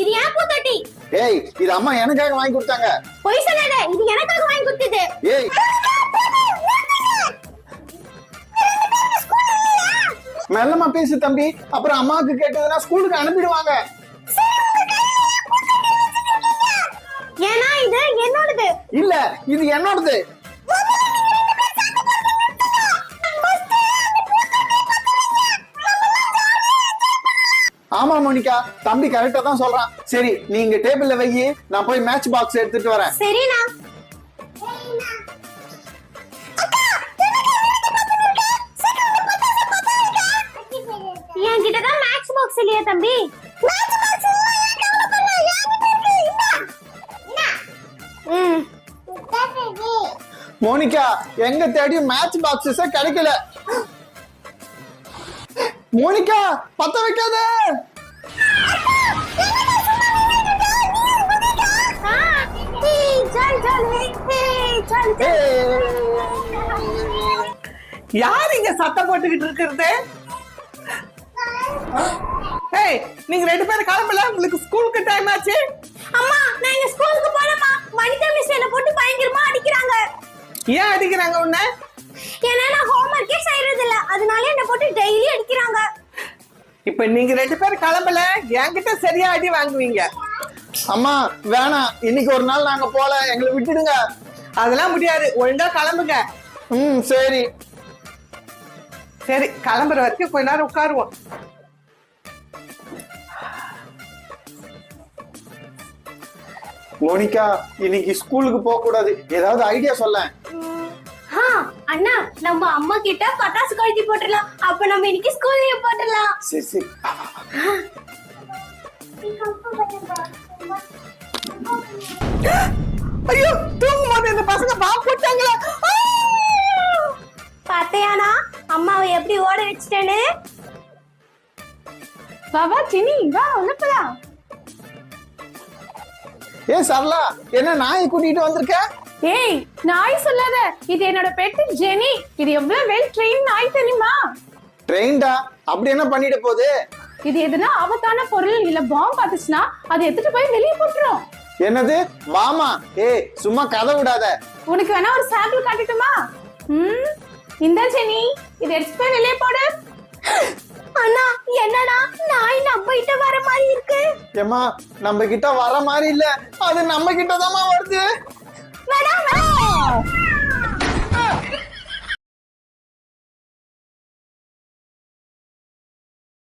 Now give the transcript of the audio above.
இது ஏன் பூத்தொட்டி. ஏய் இது அம்மா எனக்காக வாங்கி கொடுத்தாங்க. பொய் சொல்லாத, இது எனக்காக வாங்கி கொடுத்தது. ஏய் மெல்லமா பேசு தம்பி, அப்புறம் அம்மாவுக்கு கேட்டதுன்னா ஸ்கூலுக்கு அனுப்பிடுவாங்க. ஏன்னா இது என்னோடது. இல்ல இது என்னோடது. ஆமா மோனிகா, தம்பி கரெக்டா தான் சொல்றான். சரி நீங்க டேபிள்ல வை, நான் போய் மேட்ச் பாக்ஸ் எடுத்துட்டு வரேன். சரிண்ணா. என்கிட்ட தான் மேட்ச் பாக்ஸ் இல்லையா தம்பி? மோனிகா எங்க தேடியும் மேட்ச் பாக்ஸஸ் கிடைக்கல. மோனிகா பத்த வைக்காத. யார் இங்க சத்தம் போட்டுக்கிட்டு இருக்கிறது? ஏய் நீங்க ரெண்டு பேரும் கிளம்பல, உங்களுக்கு ஸ்கூலுக்கு டைம் ஆச்சு. அம்மா நான் இங்க ஸ்கூலுக்கு போறேம்மா. வனிதா மிஸ் என்ன போட்டு பயங்கரமா அடிக்கிறாங்க. ஏன் அடிக்கிறாங்க உன்னை? ஏன்னா நான் ஹோம்வொர்க்கே செய்யறது இல்ல, அதனால என்ன போட்டு டெய்லி அடிக்கிறாங்க. இப்ப நீங்க ரெண்டு பேரும் கிளம்பல, என்கிட்ட சரியா அடி வாங்குவீங்க. அம்மா வேணாம், இன்னைக்கு ஒரு நாள் நாங்க போல, எங்களை விட்டுடுங்க. அதெல்லாம் முடியாது, ஒழுங்கா கிளம்புங்க. சரி சரி கிளம்புற வரைக்கும் கொஞ்ச நேரம் உட்காருவோம். மோனிகா இன்னைக்கு ஸ்கூலுக்கு போக கூடாது, ஏதாவது ஐடியா சொல்ல. அண்ணா நம்ம அம்மா கிட்ட பட்டாசு கொளுத்தி போட்டுடலாம், அப்ப நம்ம இன்னைக்கு ஸ்கூல் லீவ் போட்டுடலாம். சரி சரி. ஐயோ தூங்கும் போது இந்த பசங்க பாம்பு போட்டாங்களா? பாத்தையானா அம்மாவை எப்படி ஓட வச்சிட்டேன்னு. வா சினி வா உள்ள போலாம். ஏ சரளா, என்ன நாயை கூட்டிட்டு வந்திருக்க? ஏய் நாய் சொல்லாத, இது என்னோட பெட் ஜெனி. இது எவ்வளவு வெல் ட்ரெயின் நாய் தெரியுமா? ட்ரெயின்டா? அப்படி என்ன பண்ணிட்டு போகுது? இது எதுனா ஆபத்தான பொருள் இல்ல பாம்பு பார்த்துச்சுன்னா அதை எடுத்துட்டு போய் வெளியே போட்டுரும். என்னது மாமா? ஏய் சும்மா கதை விடாத. உனக்கு வேணா ஒரு சாம்பிள் காட்டட்டுமா? இந்த ஜெனி இதை எடுத்துட்டு போய் வெளியே போடு. அண்ணா என்னடா நாய் நம்ம கிட்ட வர மாதிரி இருக்கு. ஏமா நம்ம கிட்ட வர மாதிரி இல்ல, அது நம்ம கிட்ட தான் வருது. வேணாம்